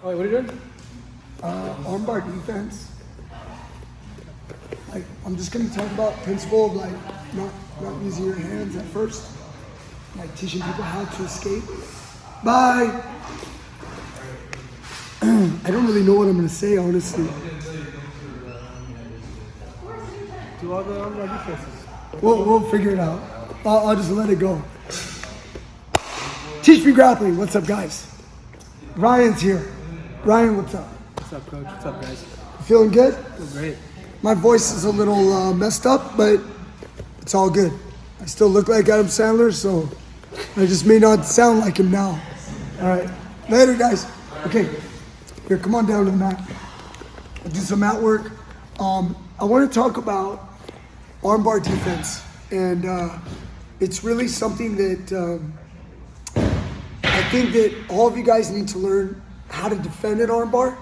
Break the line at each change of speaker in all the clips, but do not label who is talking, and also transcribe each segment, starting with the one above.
Oh, what are you doing?
Armbar defense. I'm just going to talk about principle of not using your hands at first, teaching people how to escape. Bye. I don't really know what I'm going to say, honestly.
Do all the armbar defenses.
We'll figure it out. I'll just let it go. Teach me grappling. What's up, guys? Ryan's here. Ryan, what's up?
What's up, Coach? What's up, guys?
Feeling good?
Feel great.
My voice is a little messed up, but it's all good. I still look like Adam Sandler, so I just may not sound like him now. All right. Later, guys. Okay. Here, come on down to the mat. I'll do some mat work. I want to talk about armbar defense, and it's really something that I think that all of you guys need to learn how to defend an armbar.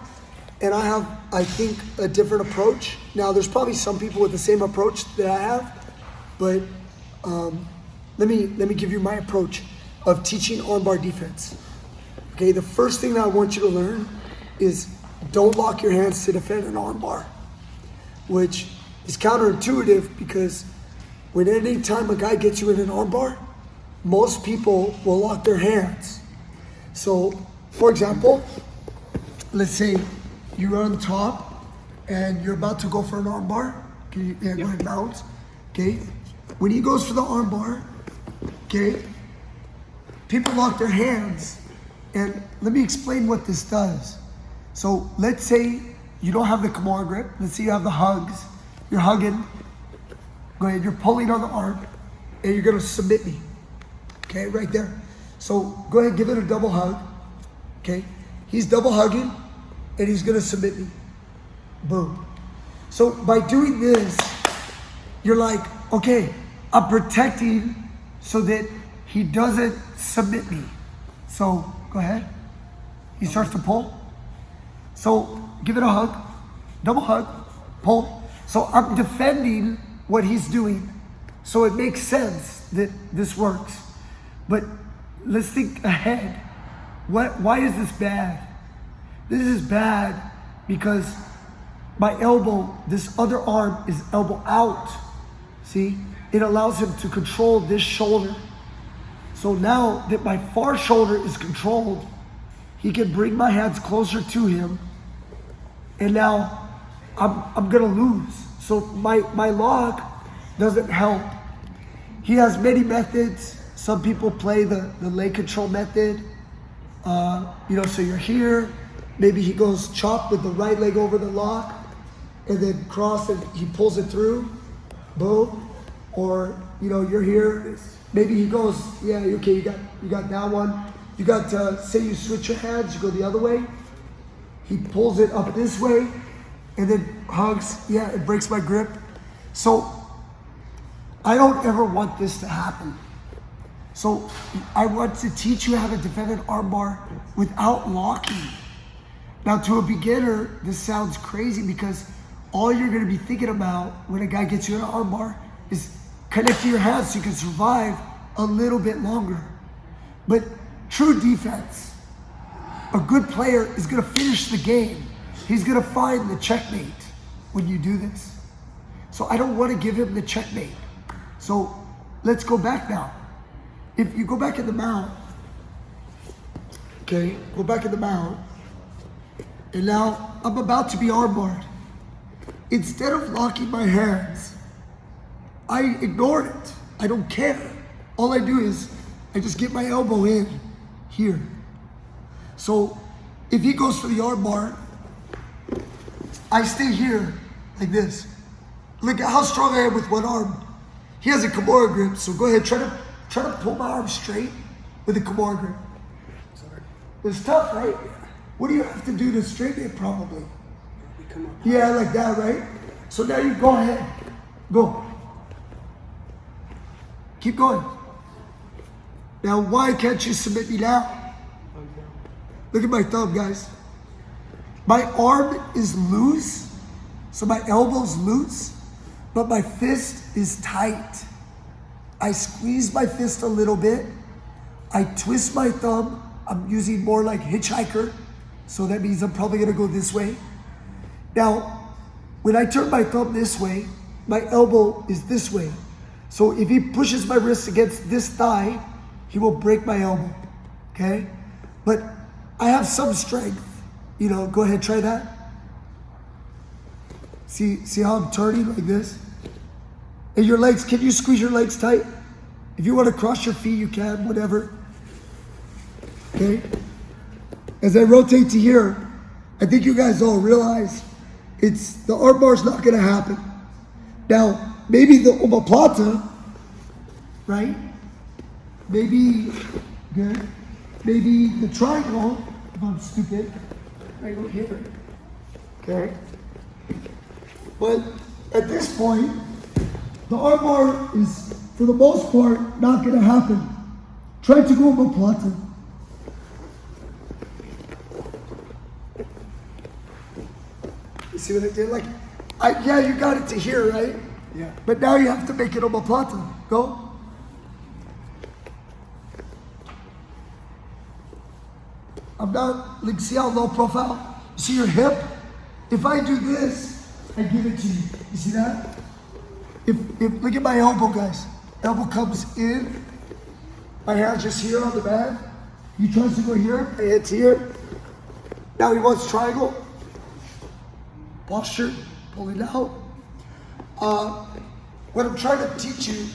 And I have, I think, a different approach. Now, there's probably some people with the same approach that I have, but let me give you my approach of teaching armbar defense. Okay, the first thing that I want you to learn is don't lock your hands to defend an armbar, which is counterintuitive because when any time a guy gets you in an armbar, most people will lock their hands. So, for example, let's say you're on top and you're about to go for an armbar. Okay, go ahead, bounce. Okay, when he goes for the armbar, okay, people lock their hands. And let me explain what this does. So let's say you don't have the Kimura grip. Let's say you have the hugs. You're hugging. Go ahead, you're pulling on the arm and you're gonna submit me. Okay, right there. So go ahead, give it a double hug. Okay, he's double hugging and he's gonna submit me. Boom. So by doing this, you're like, okay, I'm protecting so that he doesn't submit me. So go ahead. He starts to pull. So give it a hug, double hug, pull. So I'm defending what he's doing. So it makes sense that this works. But let's think ahead. Why is this bad? This is bad because my elbow, this other arm is elbow out. See, it allows him to control this shoulder. So now that my far shoulder is controlled, he can bring my hands closer to him. And now I'm gonna lose. So my lock doesn't help. He has many methods. Some people play the leg control method. So you're here, maybe he goes chop with the right leg over the lock and then cross and he pulls it through, boom. Or, you're here, maybe he goes, yeah, okay, you got that one. You got, say you switch your hands, you go the other way. He pulls it up this way and then hugs, yeah, it breaks my grip. So I don't ever want this to happen. So I want to teach you how to defend an armbar without locking. Now to a beginner, this sounds crazy because all you're gonna be thinking about when a guy gets you in an armbar is connecting your hands so you can survive a little bit longer. But true defense, a good player is gonna finish the game. He's gonna find the checkmate when you do this. So I don't wanna give him the checkmate. So let's go back now. If you go back in the mount, okay, go back in the mount, and now I'm about to be armbarred. Instead of locking my hands, I ignore it. I don't care. All I do is I just get my elbow in here. So if he goes for the armbar, I stay here like this. Look at how strong I am with one arm. He has a Kimura grip, so go ahead, try to pull my arm straight with a Kimura grip. It's tough, right? What do you have to do to straighten it probably? Yeah, like that, right? So now you go ahead, go. Keep going. Now, why can't you submit me now? Look at my thumb, guys. My arm is loose, so my elbow's loose, but my fist is tight. I squeeze my fist a little bit. I twist my thumb. I'm using more like hitchhiker. So that means I'm probably gonna go this way. Now, when I turn my thumb this way, my elbow is this way. So if he pushes my wrist against this thigh, he will break my elbow, okay? But I have some strength, you know, go ahead, try that. See how I'm turning like this? And your legs, can you squeeze your legs tight? If you want to cross your feet, you can, whatever. Okay? As I rotate to here, I think you guys all realize the arm bar is not going to happen. Now, maybe the omoplata, right? Maybe, good. Maybe the triangle, if I'm stupid, right over here. Okay? But at this point, the arm bar is, for the most part, not going to happen. Try to go omoplata. You see what I did? Yeah, you got it to here, right?
Yeah.
But now you have to make it omoplata. Go. I'm not, see how low profile? You see your hip? If I do this, I give it to you. You see that? If look at my elbow, guys. Elbow comes in. My hand's just here on the mat. He tries to go here. My hand's here. Now he wants triangle. Posture. Pull it out. What I'm trying to teach you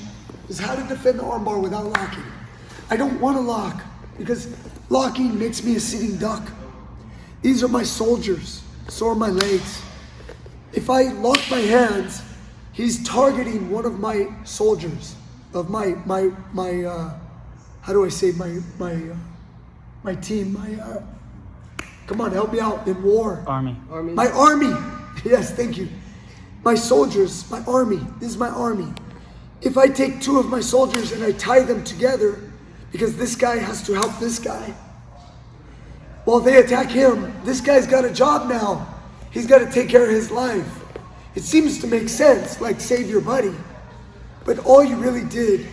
is how to defend the armbar without locking. I don't want to lock because locking makes me a sitting duck. These are my soldiers. So are my legs. If I lock my hands, he's targeting one of my soldiers of my how do I say my team, come on, help me out in war.
Army.
My army. Yes, thank you. My soldiers, my army. This is my army. If I take two of my soldiers and I tie them together, because this guy has to help this guy, while they attack him, this guy's got a job now. He's got to take care of his life. It seems to make sense, like save your buddy. But all you really did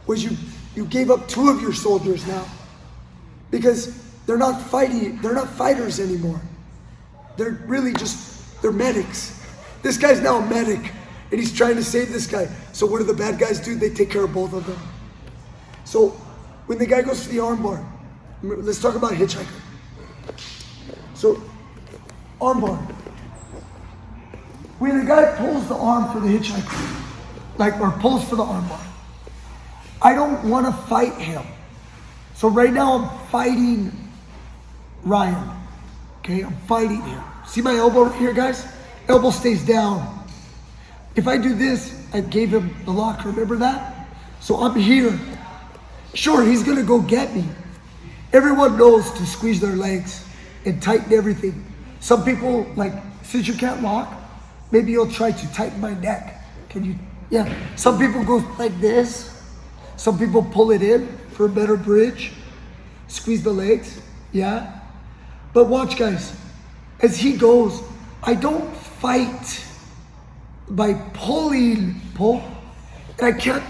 was you gave up two of your soldiers now. Because they're not fighters anymore. They're really they're medics. This guy's now a medic, and he's trying to save this guy. So what do the bad guys do? They take care of both of them. So when the guy goes to the armbar, let's talk about hitchhiker. So, armbar. When the guy pulls the arm for the hitchhiker, or pulls for the armbar, I don't want to fight him. So right now I'm fighting Ryan. Okay, I'm fighting him. See my elbow right here, guys? Elbow stays down. If I do this, I gave him the lock, remember that? So I'm here. Sure, he's gonna go get me. Everyone knows to squeeze their legs and tighten everything. Some people, since you can't lock, maybe you'll try to tighten my neck. Can you? Yeah. Some people go like this. Some people pull it in for a better bridge. Squeeze the legs. Yeah. But watch, guys. As he goes, I don't fight by pull, and I can't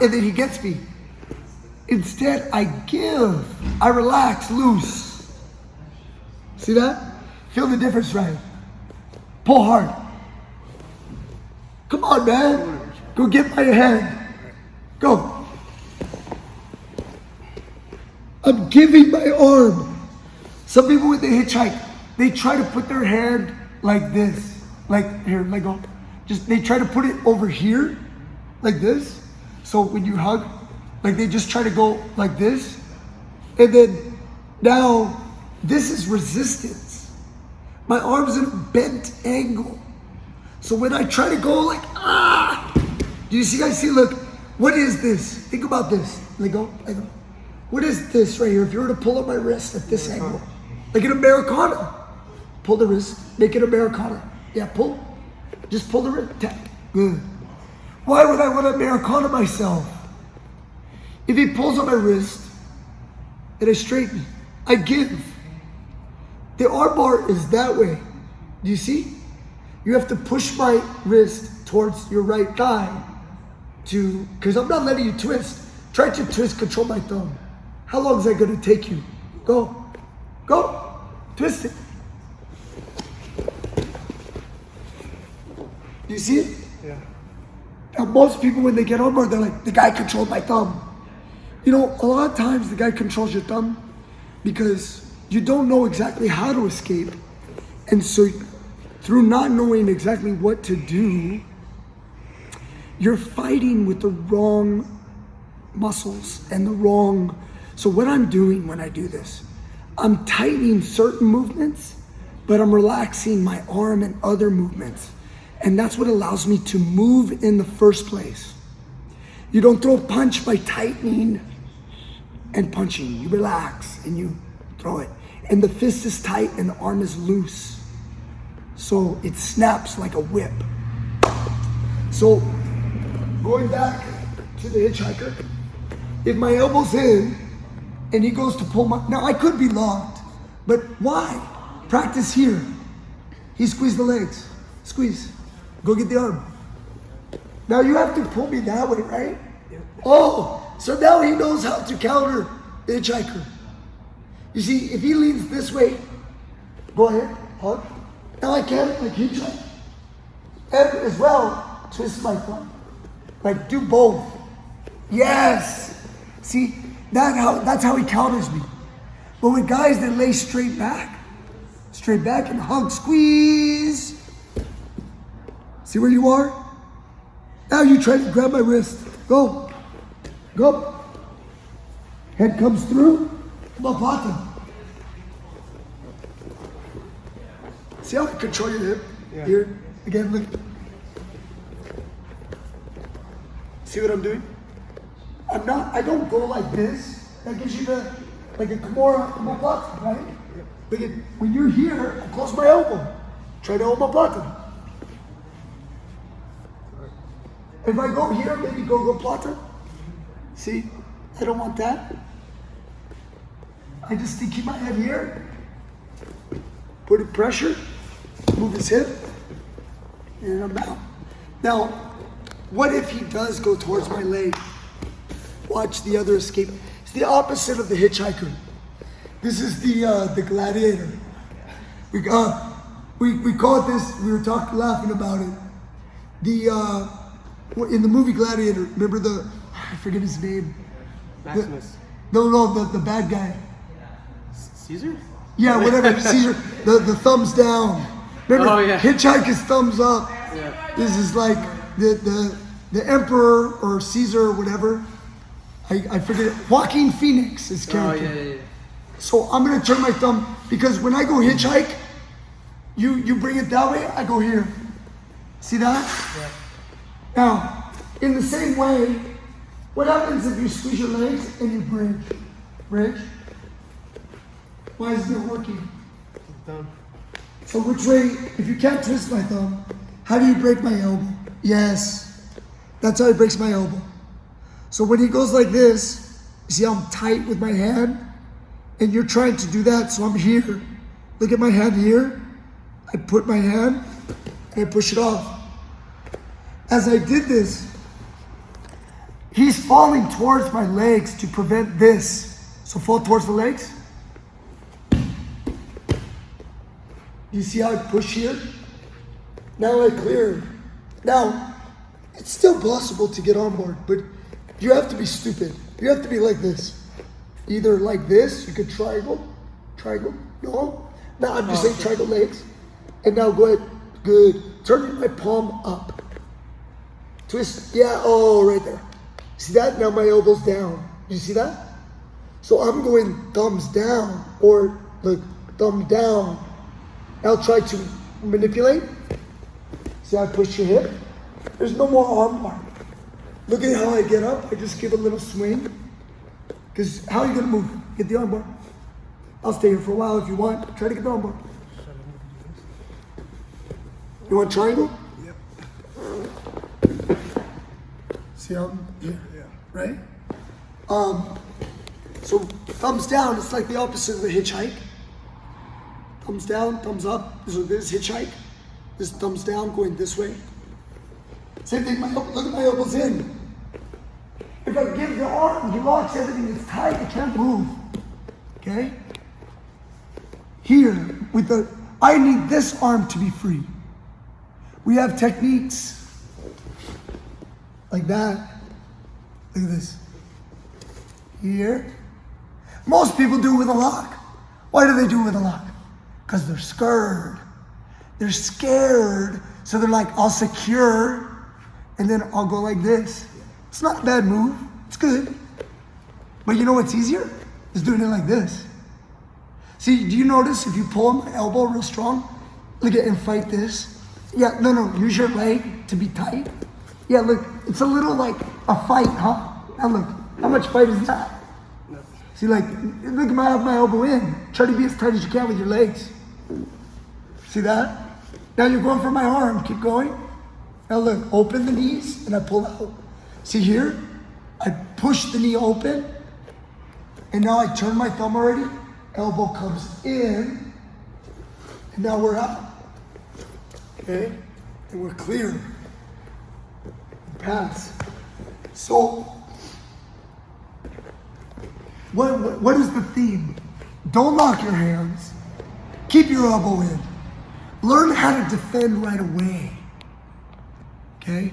and then he gets me. Instead, I give. I relax, loose. See that? Feel the difference, right? Pull hard. Come on, man. Go get my hand. Go. I'm giving my arm. Some people with the hitchhike, they try to put their hand like this. Here, let go. They try to put it over here, like this. So when you hug, they just try to go like this. And then now, this is resistance. My arm's in a bent angle. So when I try to go do you see, guys see, look, what is this? Think about this. Let go. What is this right here? If you were to pull up my wrist at this angle, like an Americana, pull the wrist, make it Americana. Yeah, pull. Just pull the wrist. Tap. Good. Why would I want to Americana myself? If he pulls on my wrist and I straighten, I give. The arm bar is that way. Do you see? You have to push my wrist towards your right thigh because I'm not letting you twist. Try to twist, control my thumb. How long is that going to take you? Go. Go. Twist it. Do you see it?
Yeah.
Now, most people, when they get armbar, they're like, the guy controlled my thumb. You know, a lot of times the guy controls your thumb because you don't know exactly how to escape. And so through not knowing exactly what to do, you're fighting with the wrong muscles and the wrong. So what I'm doing when I do this, I'm tightening certain movements, but I'm relaxing my arm and other movements. And that's what allows me to move in the first place. You don't throw a punch by tightening and punching. You relax and you throw it. And the fist is tight and the arm is loose. So it snaps like a whip. So going back to the hitchhiker, if my elbow's in and he goes to pull my, now I could be locked, but why? Practice here. He squeezed the legs, squeeze, go get the arm. Now you have to pull me that way, right? Oh, so now he knows how to counter the hitchhiker. You see, if he leans this way, go ahead, hug. Now I can, like hitchhike. And as well, twist my thumb. Like do both. Yes. See, that's how he counters me. But with guys that lay straight back and hug, squeeze. See where you are? Now you try to grab my wrist. Go. Go. Head comes through. Omoplata. See how I control your hip?
Yeah.
Here. Again, look. See what I'm doing? I don't go like this. That gives you like a Kimura omoplata, right? But when you're here, I close my elbow. Try to omoplata. If I go here, maybe go plata. See, I don't want that. I just keep my head here. Put it pressure. Move his hip. And I'm out. Now, what if he does go towards my leg? Watch the other escape. It's the opposite of the hitchhiker. This is the gladiator. We call it this. We were laughing about it. In the movie Gladiator, remember I forget his name.
Maximus.
The bad guy.
Caesar?
Yeah, whatever. Caesar. The thumbs down. Remember,
Oh, yeah.
Hitchhiker's thumbs up.
Yeah.
This is like the emperor or Caesar or whatever. I forget it. Joaquin Phoenix, his character.
Oh, yeah.
So I'm gonna turn my thumb because when I go hitchhike, you bring it that way, I go here. See that?
Yeah.
Now, in the same way, what happens if you squeeze your legs and you bridge? Bridge? Why isn't it working?
Thumb.
So which way, if you can't twist my thumb, how do you break my elbow? Yes, that's how he breaks my elbow. So when he goes like this, you see I'm tight with my hand, and you're trying to do that, so I'm here. Look at my hand here. I put my hand, and I push it off. As I did this, he's falling towards my legs to prevent this. So fall towards the legs. You see how I push here? Now I clear. Now, it's still possible to get armbar, but you have to be stupid. You have to be like this. Either like this, you could triangle. No. Now I'm just saying triangle legs. And now go ahead. Good. Turn my palm up. Twist. Yeah, right there. See that? Now my elbow's down. You see that? So I'm going thumbs down or look, thumb down. Now try to manipulate. See how I push your hip? There's no more armbar. Look at how I get up. I just give a little swing. Because how are you going to move? Get the armbar. I'll stay here for a while if you want. Try to get the armbar. You want triangle? Yep. See how I'm here? Yeah. Right? So thumbs down, it's like the opposite of a hitchhike. Thumbs down, thumbs up. So this hitchhike. This thumbs down, going this way. Same thing, look at my elbows in. If I give the arm, he locks everything, it's tight, I can't move. Okay? here with I need this arm to be free. We have techniques like that. Look at this. Here. Most people do it with a lock. Why do they do it with a lock? Because they're scared. They're scared, so they're like, I'll secure, and then I'll go like this. It's not a bad move. It's good. But you know what's easier? Is doing it like this. See, do you notice if you pull my elbow real strong, look at and fight this? Yeah, no, use your leg to be tight. Yeah, look, it's a little like a fight, huh? Now look, how much fight is that? See, like, look at my elbow in. Try to be as tight as you can with your legs. See that? Now you're going for my arm, keep going. Now look, open the knees and I pull out. See here? I push the knee open and now I turn my thumb already. Elbow comes in and now we're out. Okay? And we're clear. Pass. So, what is the theme? Don't lock your hands. Keep your elbow in. Learn how to defend right away. Okay?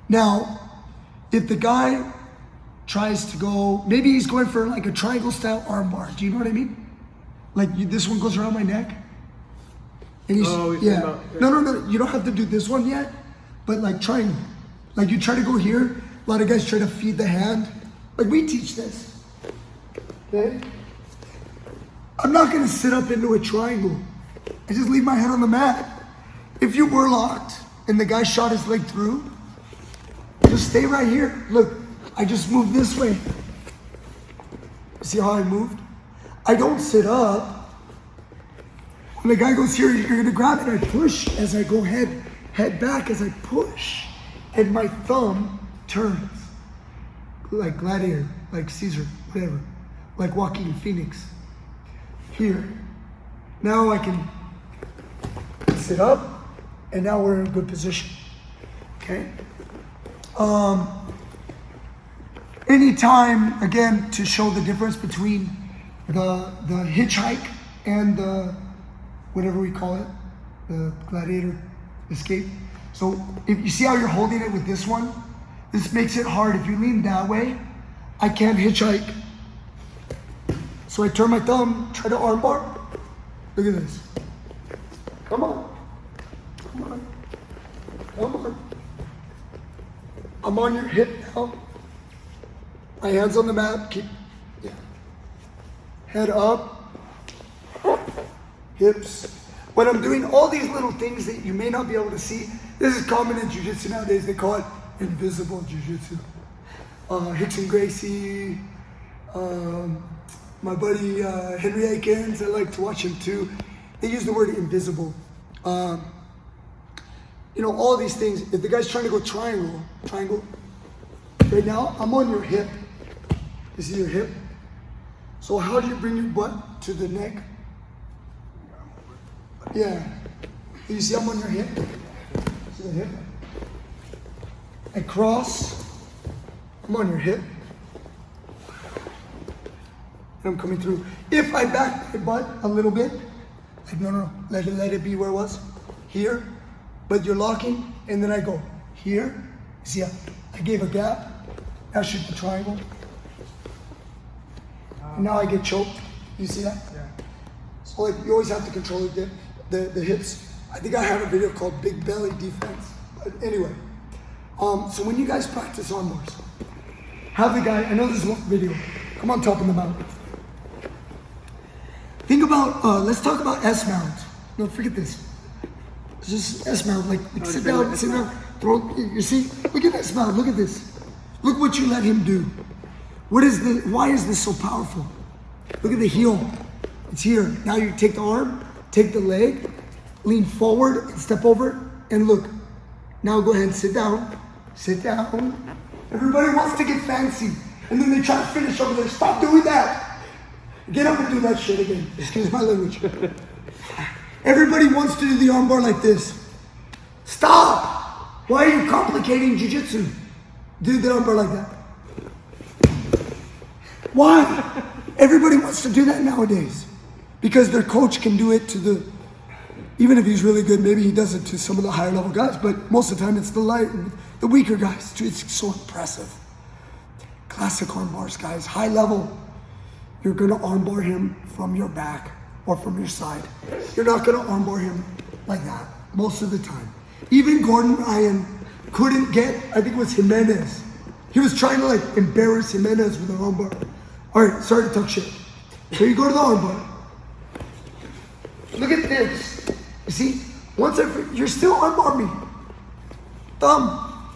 Now, if the guy tries to go, maybe he's going for like a triangle style armbar. Do you know what I mean? Like this one goes around my neck. And he's, yeah. No. You don't have to do this one yet. But like triangle. Like you try to go here. A lot of guys try to feed the hand. Like we teach this. Okay? I'm not going to sit up into a triangle. I just leave my head on the mat. If you were locked and the guy shot his leg through, just stay right here. Look, I just moved this way. See how I moved? I don't sit up. When the guy goes here, you're going to grab it. I push as I go head back as I push. And my thumb turns. Like Gladiator, like Caesar, whatever. Like Joaquin Phoenix. Here. Now I can sit up, and now we're in a good position. Okay? Anytime, again, to show the difference between the hitchhike and the, whatever we call it, the gladiator escape. So if you see how you're holding it with this one, this makes it hard. If you lean that way, I can't hitchhike. So I turn my thumb, try to armbar. Look at this. Come on. I'm on your hip now. My hands on the mat. Head up. Hips. When I'm doing all these little things that you may not be able to see, this is common in Jiu-Jitsu nowadays. They call it invisible Jiu-Jitsu. Hicks and Gracie, my buddy Henry Akins, I like to watch him too. They use the word invisible. All these things. If the guy's trying to go triangle. Right now, I'm on your hip. You see your hip? So how do you bring your butt to the neck? Yeah. You see I'm on your hip? See the hip? I cross. I'm on your hip. And I'm coming through. If I back my butt a little bit, like no, let it be where it was. Here. But you're locking, and then I go here. See, I gave a gap. Now shoot the triangle. And now I get choked. You see that? Yeah. So like you always have to control the hips. I think I have a video called Big Belly Defense. But anyway, so when you guys practice armbars, have the guy. I know this is one video. Come on, top of the mountain. Think about. Let's talk about S mount. No, forget this. Just S mount, like sit down, throw. You see, look at S mount. Look at this. Look what you let him do. Why is this so powerful? Look at the heel. It's here. Now you take the arm, take the leg, lean forward, and step over, and look. Now go ahead and sit down. Sit down. Everybody wants to get fancy, and then they try to finish over there. Stop doing that. Get up and do that shit again. Excuse my language. Everybody wants to do the armbar like this. Stop! Why are you complicating jiu-jitsu? Do the armbar like that. Why? Everybody wants to do that nowadays. Because their coach can do it to even if he's really good, maybe he does it to some of the higher level guys, but most of the time it's the weaker guys. Dude, it's so impressive. Classic arm bars, guys. High level, you're gonna arm bar him from your back or from your side. You're not gonna arm bar him like that most of the time. Even Gordon Ryan couldn't get, I think it was Jimenez. He was trying to like embarrass Jimenez with an arm bar. All right, sorry to talk shit. So you go to the arm bar. Look at this. You see, you're still arm bar me. Thumb.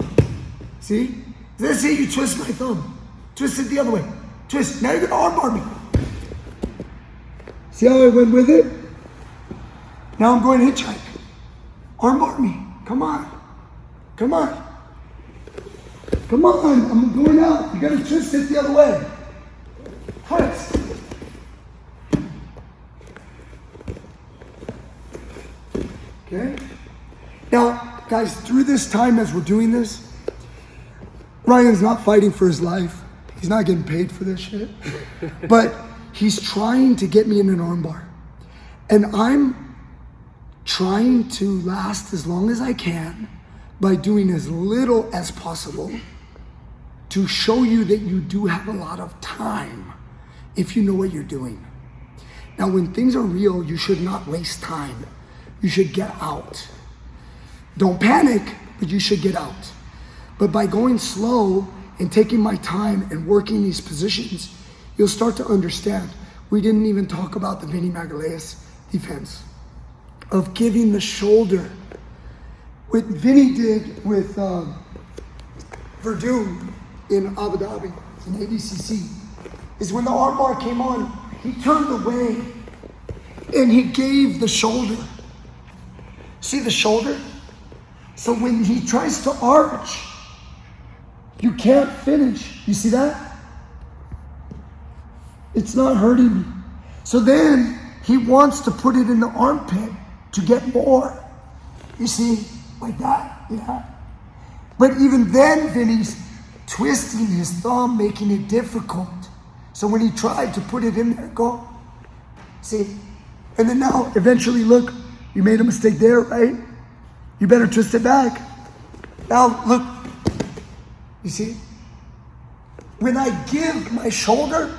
See? Let's say you twist my thumb. Twist it the other way. Twist. Now you're gonna arm bar me. See how I went with it? Now I'm going hitchhike. Arm bar me. Come on. Come on. Come on. I'm going out. You gotta twist it the other way. Twist. Okay? Now, guys, through this time as we're doing this, Ryan's not fighting for his life. He's not getting paid for this shit. But he's trying to get me in an armbar. And I'm trying to last as long as I can by doing as little as possible to show you that you do have a lot of time if you know what you're doing. Now, when things are real, you should not waste time. You should get out. Don't panic, but you should get out. But by going slow and taking my time and working these positions, you'll start to understand. We didn't even talk about the Vinny Magalhaes defense of giving the shoulder. What Vinny did with Verdun in Abu Dhabi, in ADCC, is when the armbar came on, he turned away and he gave the shoulder. See the shoulder? So when he tries to arch, you can't finish. You see that? It's not hurting me. So then he wants to put it in the armpit to get more. You see, like that, yeah. But even then, Vinny's twisting his thumb, making it difficult. So when he tried to put it in there, go. See? And then now, eventually, look, you made a mistake there, right? You better twist it back. Now, look. You see? When I give my shoulder,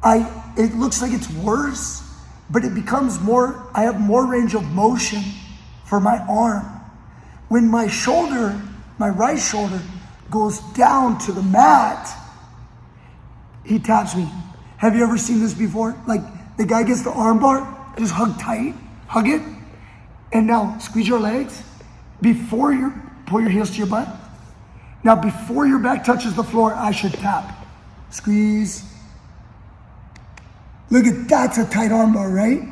it looks like it's worse, but it becomes more, I have more range of motion for my arm. When my shoulder, my right shoulder, goes down to the mat, he taps me. Have you ever seen this before? Like, the guy gets the arm bar, just hug tight, hug it, and now squeeze your legs before you pull your heels to your butt. Now, before your back touches the floor, I should tap. Squeeze. Look at that's a tight arm bar, right?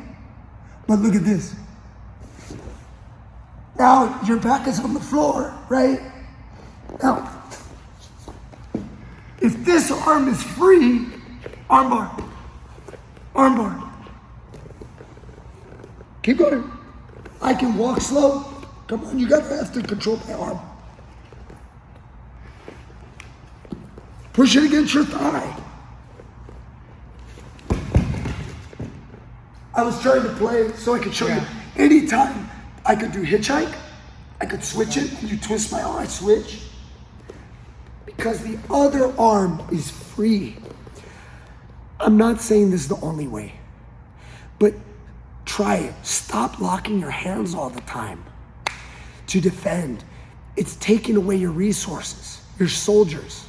But look at this. Now, your back is on the floor, right? Now, if this arm is free, arm bar. Arm bar. Keep going. I can walk slow. Come on, you gotta have to control my arm. Push it against your thigh. I was trying to play so I could show you. Anytime I could do hitchhike, I could switch it, and you twist my arm, I switch. Because the other arm is free. I'm not saying this is the only way, but try it. Stop locking your hands all the time to defend. It's taking away your resources, your soldiers.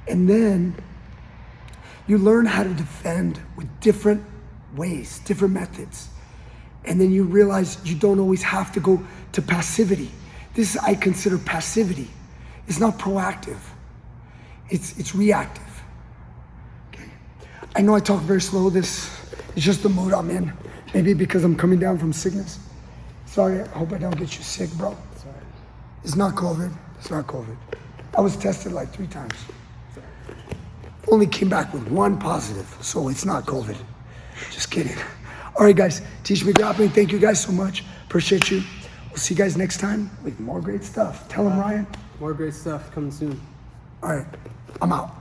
And then you learn how to defend with different ways, different methods. And then you realize you don't always have to go to passivity. This I consider passivity. It's not proactive. It's reactive. Okay. I know I talk very slow. This is just the mood I'm in. Maybe because I'm coming down from sickness. Sorry, I hope I don't get you sick, bro. Sorry. It's not COVID. It's not COVID. I was tested like 3 times. Only came back with 1 positive, so it's not COVID. Just kidding. All right, guys, Teach Me Grappling. Thank you guys so much. Appreciate you. We'll see you guys next time with more great stuff. Tell them, Ryan.
More great stuff coming soon.
All right, I'm out.